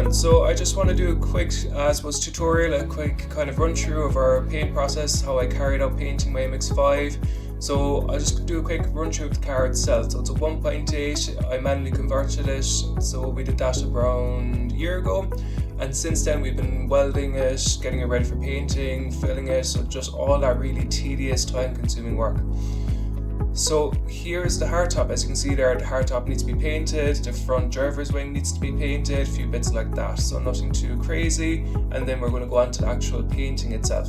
everyone, so I just want to do a quick tutorial, a quick kind of run through of our paint process, how I carried out painting my MX5. So I'll just do a quick run through of the car itself. So it's a 1.8, I manually converted it, so we did that around a year ago. And since then we've been welding it, getting it ready for painting, filling it, so just all that really tedious, time consuming work. So here's the hardtop. As you can see there, the hardtop needs to be painted, the front driver's wing needs to be painted, a few bits like that, so nothing too crazy. And then we're going to go on to the actual painting itself.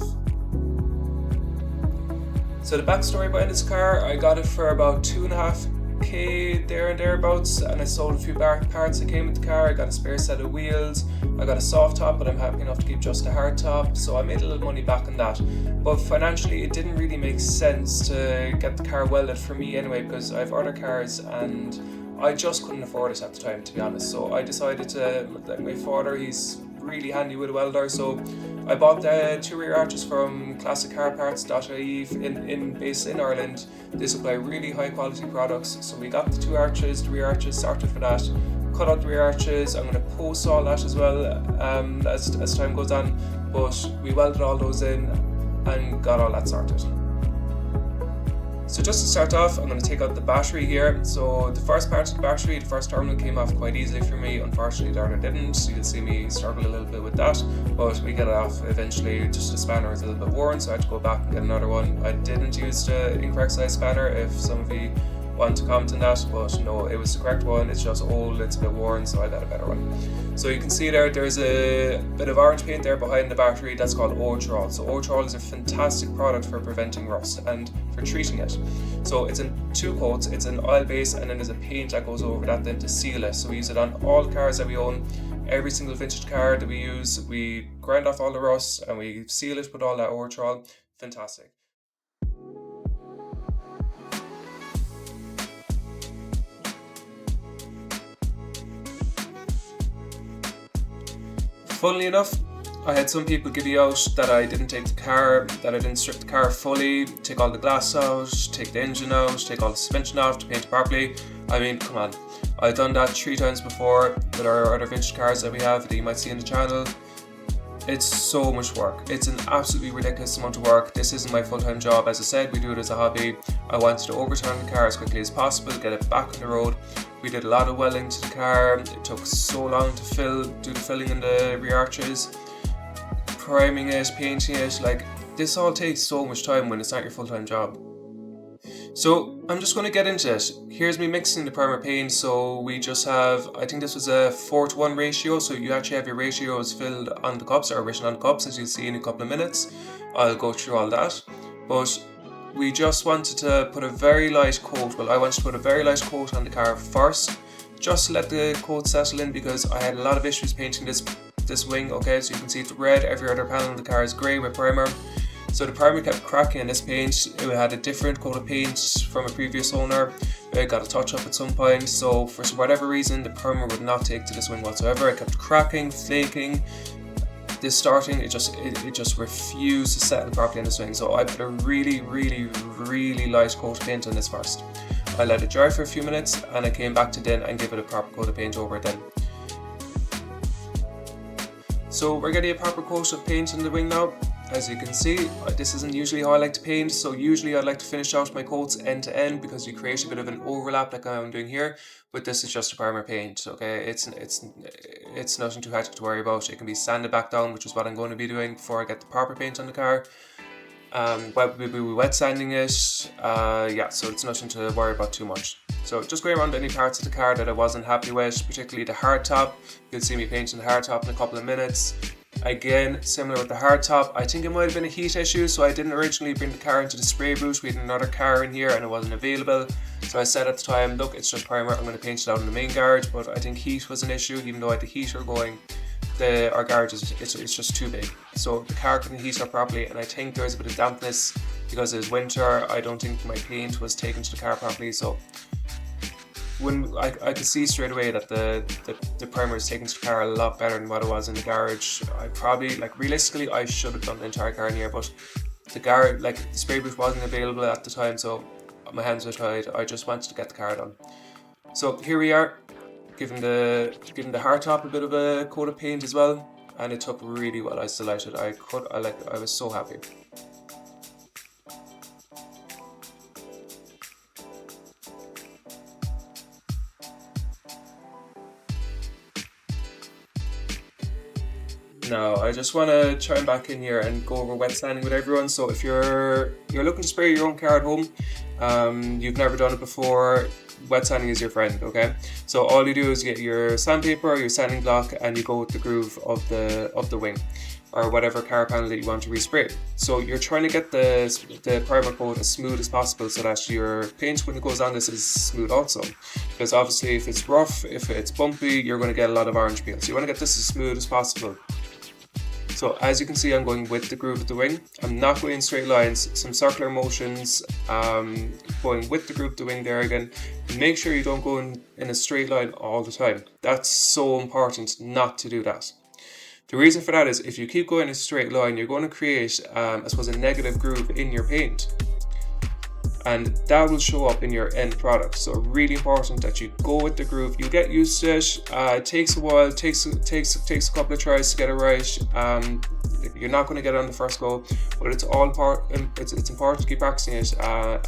So the backstory behind this car, I got it for about 2.5k there and thereabouts, and I sold a few parts that came with the car. I got a spare set of wheels, I got a soft top, but I'm happy enough to keep just a hard top, so I made a little money back on that. But financially it didn't really make sense to get the car welded for me anyway, because I have other cars and I just couldn't afford it at the time, to be honest. So I decided to, like my father, he's really handy with a welder, so I bought the 2 rear arches from classiccarparts.ie based in Ireland. They supply really high quality products, so we got the 2 arches, the rear arches sorted for that, cut out the rear arches. I'm going to post all that as well as time goes on, but we welded all those in and got all that sorted. So just to start off, I'm going to take out the battery here. So the first part of the battery, the first terminal, came off quite easily for me. Unfortunately the other didn't, so you'll see me struggle a little bit with that, but we get it off eventually. Just the spanner is a little bit worn, so I had to go back and get another one. I didn't use the incorrect size spanner, if some of you want to comment on that, but no, it was the correct one. It's just old, it's a bit worn, so I got a better one. So you can see there's a bit of orange paint there behind the battery. That's called Otrol. So Otrol is a fantastic product for preventing rust and for treating it. So it's in 2 coats. It's an oil base, and then there's a paint that goes over that then to seal it. So we use it on all the cars that we own. Every single vintage car that we use, we grind off all the rust and we seal it with all that Otrol. Fantastic. Funnily enough, I had some people give you out that I didn't take the car, that I didn't strip the car fully, take all the glass out, take the engine out, take all the suspension off to paint it properly. I mean, come on. I've done that 3 times before with our other vintage cars that we have that you might see on the channel. It's so much work. It's an absolutely ridiculous amount of work. This isn't my full-time job. As I said, we do it as a hobby. I wanted to overturn the car as quickly as possible, get it back on the road. We did a lot of welding to the car. It took so long to do the filling in the rear arches, priming it, painting it. Like, this all takes so much time when it's not your full-time job. So I'm just going to get into it. Here's me mixing the primer paint. So we just have, I think this was a 4:1 ratio, so you actually have your ratios filled on the cups, or written on the cups, as you'll see in a couple of minutes. I'll go through all that, but we just wanted to put a very light coat. Well, I wanted to put a very light coat on the car first, just to let the coat settle in, because I had a lot of issues painting this wing. Okay, so you can see it's red, every other panel on the car is grey with primer. So the primer kept cracking in this paint. It had a different coat of paint from a previous owner. It got a touch up at some point, so for whatever reason the primer would not take to this wing whatsoever. It kept cracking, flaking. This starting, it just refused to settle properly in this wing. So I put a really light coat of paint on this first. I let it dry for a few minutes and I came back to then and gave it a proper coat of paint over it then. So we're getting a proper coat of paint on the wing now. As you can see, this isn't usually how I like to paint, so usually I'd like to finish out my coats end to end because you create a bit of an overlap like I'm doing here, but this is just a primer paint, okay? It's nothing too hectic to worry about. It can be sanded back down, which is what I'm going to be doing before I get the proper paint on the car. We'll be wet sanding it, yeah, so it's nothing to worry about too much. So just going around any parts of the car that I wasn't happy with, particularly the hardtop. You'll see me painting the hardtop in a couple of minutes. Again, similar with the hardtop, I think it might have been a heat issue, so I didn't originally bring the car into the spray booth. We had another car in here and it wasn't available, so I said at the time, look, it's just primer, I'm going to paint it out in the main garage. But I think heat was an issue. Even though I had the heater going, our garage it's just too big, so the car couldn't heat up properly, and I think there was a bit of dampness because it was winter. I don't think my paint was taken to the car properly, so when I could see straight away that the primer is taken to the car a lot better than what it was in the garage. I probably, like, realistically, I should have done the entire car in here, but the garage, like, the spray booth wasn't available at the time, so my hands were tied. I just wanted to get the car done. So here we are, giving the hard top a bit of a coat of paint as well, and it took really well. I was delighted. I was so happy. Now, I just want to chime back in here and go over wet sanding with everyone. So if you're looking to spray your own car at home, you've never done it before, wet sanding is your friend, okay? So all you do is get your sandpaper or your sanding block and you go with the groove of the wing or whatever car panel that you want to respray. So you're trying to get the primer coat as smooth as possible so that your paint when it goes on this is smooth also. Because obviously if it's rough, if it's bumpy, you're going to get a lot of orange peel. So you want to get this as smooth as possible. So as you can see, I'm going with the groove of the wing. I'm not going in straight lines, some circular motions, going with the groove of the wing there again. Make sure you don't go in a straight line all the time. That's so important not to do that. The reason for that is if you keep going in a straight line, you're going to create, I suppose, a negative groove in your paint. And that will show up in your end product. So really important that you go with the groove. You get used to it. It takes a while, takes a couple of tries to get it right. You're not going to get it on the first go, but it's important to keep practicing it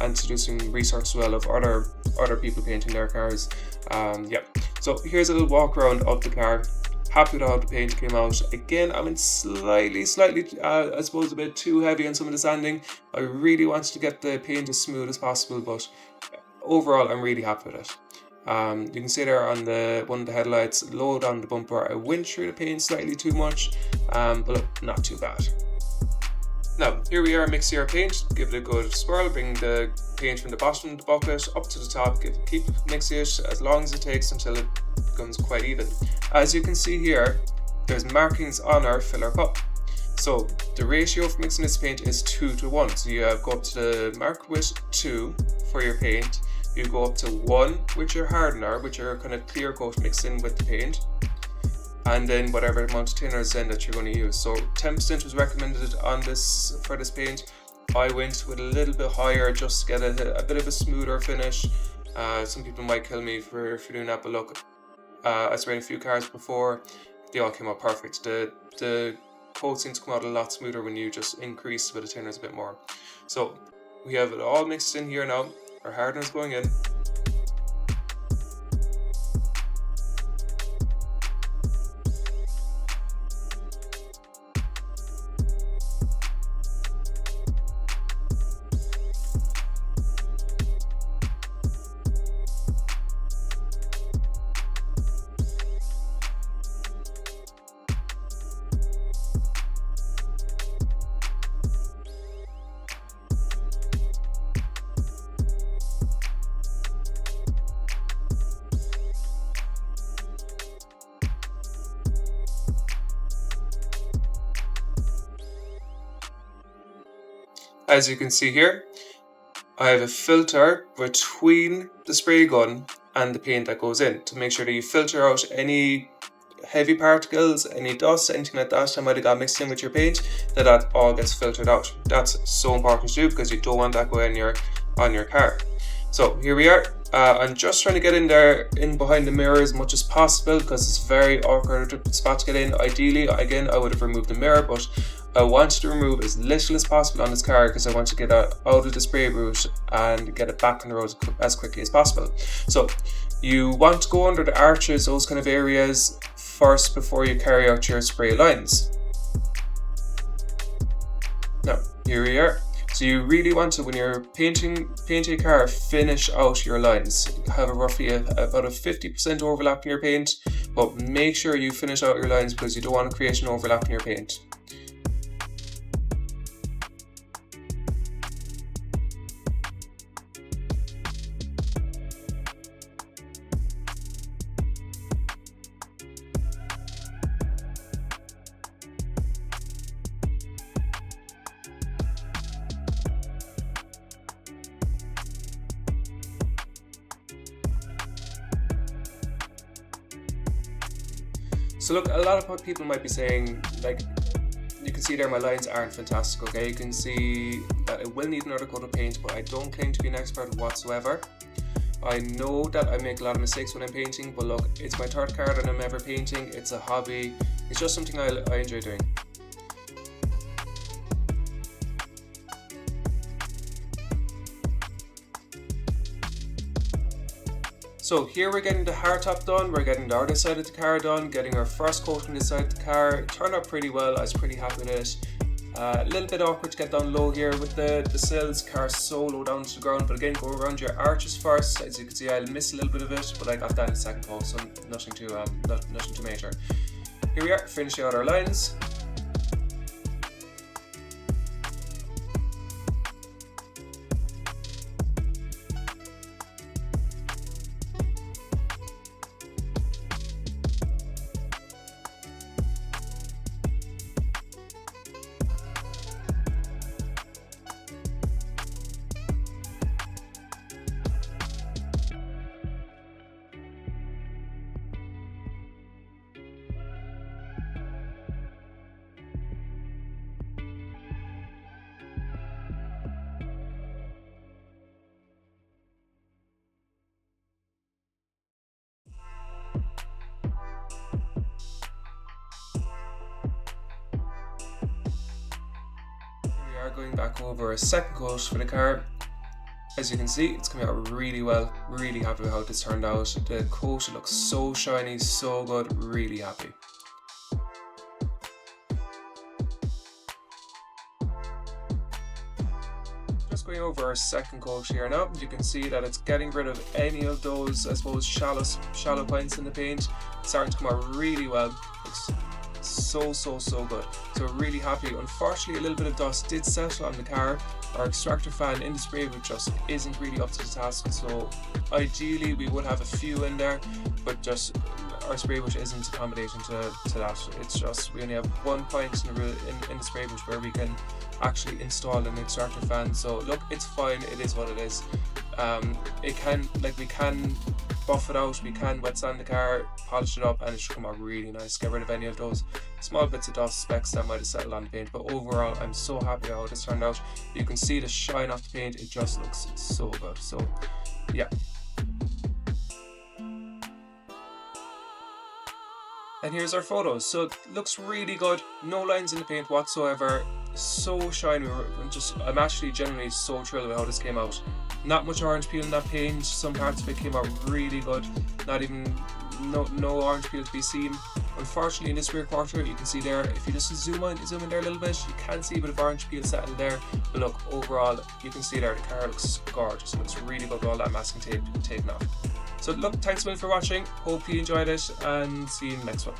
and to do some research as well of other people painting their cars. Yeah. So here's a little walk around of the car. Happy with how the paint came out. Again, I'm in slightly, I suppose a bit too heavy on some of the sanding. I really wanted to get the paint as smooth as possible, but overall, I'm really happy with it. You can see there on one of the headlights, low down the bumper, I went through the paint slightly too much, but look, not too bad. Now, here we are mixing our paint, give it a good swirl, bring the paint from the bottom of the bucket up to the top, keep mixing it as long as it takes until it becomes quite even. As you can see here, there's markings on our filler cup. So the ratio for mixing this paint is 2 to 1. So you go up to the mark with 2 for your paint, you go up to 1 with your hardener, with your kind of clear coat mixed in with the paint, and then whatever amount of thinners then that you're going to use. So 10% was recommended on this for this paint. I went with a little bit higher just to get a bit of a smoother finish. Some people might kill me for doing that, but look, I sprayed a few cars before, they all came out perfect. The coat seems to come out a lot smoother when you just increase a bit of thinners a bit more. So we have it all mixed in here now. Our hardener's going in. As you can see here, I have a filter between the spray gun and the paint that goes in to make sure that you filter out any heavy particles, any dust, anything like that might have got mixed in with your paint, that all gets filtered out. That's so important to do because you don't want that going on your car. So here we are. I'm just trying to get in behind the mirror as much as possible because it's very awkward spot to get in. Ideally, again, I would have removed the mirror, but I wanted to remove as little as possible on this car because I want to get out of the spray route and get it back on the road as quickly as possible. So you want to go under the arches, those kind of areas first before you carry out your spray lines. Now, here we are. So you really want to, when you're painting a car, finish out your lines. Have roughly about a 50% overlap in your paint, but make sure you finish out your lines because you don't want to create an overlap in your paint. So look, a lot of people might be saying, like, you can see there my lines aren't fantastic, okay? You can see that I will need another coat of paint, but I don't claim to be an expert whatsoever. I know that I make a lot of mistakes when I'm painting, but look, it's my third car that I'm ever painting. It's a hobby. It's just something I enjoy doing. So here we're getting the hardtop done, we're getting the other side of the car done, getting our first coat on this side of the car. It turned out pretty well, I was pretty happy with it. A little bit awkward to get down low here with the sills, car so low down to the ground, but again, go around your arches first. As you can see, I'll miss a little bit of it, but I got that in the second coat, so nothing too major. Here we are, finishing out our lines. Going back over a second coat for the car. As you can see, it's coming out really well. Really happy with how this turned out. The coat looks so shiny, so good, really happy. Just going over our second coat here now, you can see that it's getting rid of any of those, I suppose, shallow points in the paint. It's starting to come out really well. Looks so good. So really happy. Unfortunately, a little bit of dust did settle on the car. Our extractor fan in the spray booth just isn't really up to the task, so ideally we would have a few in there, but just our spray booth isn't accommodating to that. It's just we only have one point in the spray booth where we can actually install an extractor fan. So look, it's fine, it is what it is. We can buff it out, we can wet sand the car, polish it up, and it should come out really nice. Get rid of any of those small bits of dust specks that might have settled on the paint, but overall I'm so happy how this turned out. You can see the shine off the paint, it just looks so good. So yeah. And here's our photos. So it looks really good, no lines in the paint whatsoever, so shiny. I'm actually genuinely so thrilled with how this came out. Not much orange peel in that paint, some parts of it came out really good, no orange peel to be seen. Unfortunately in this rear quarter, you can see there, if you just zoom in there a little bit, you can see a bit of orange peel settled there, but look, overall, you can see there, the car looks gorgeous. It looks really good with all that masking tape taken off. So look, thanks a million for watching, hope you enjoyed it, and see you in the next one.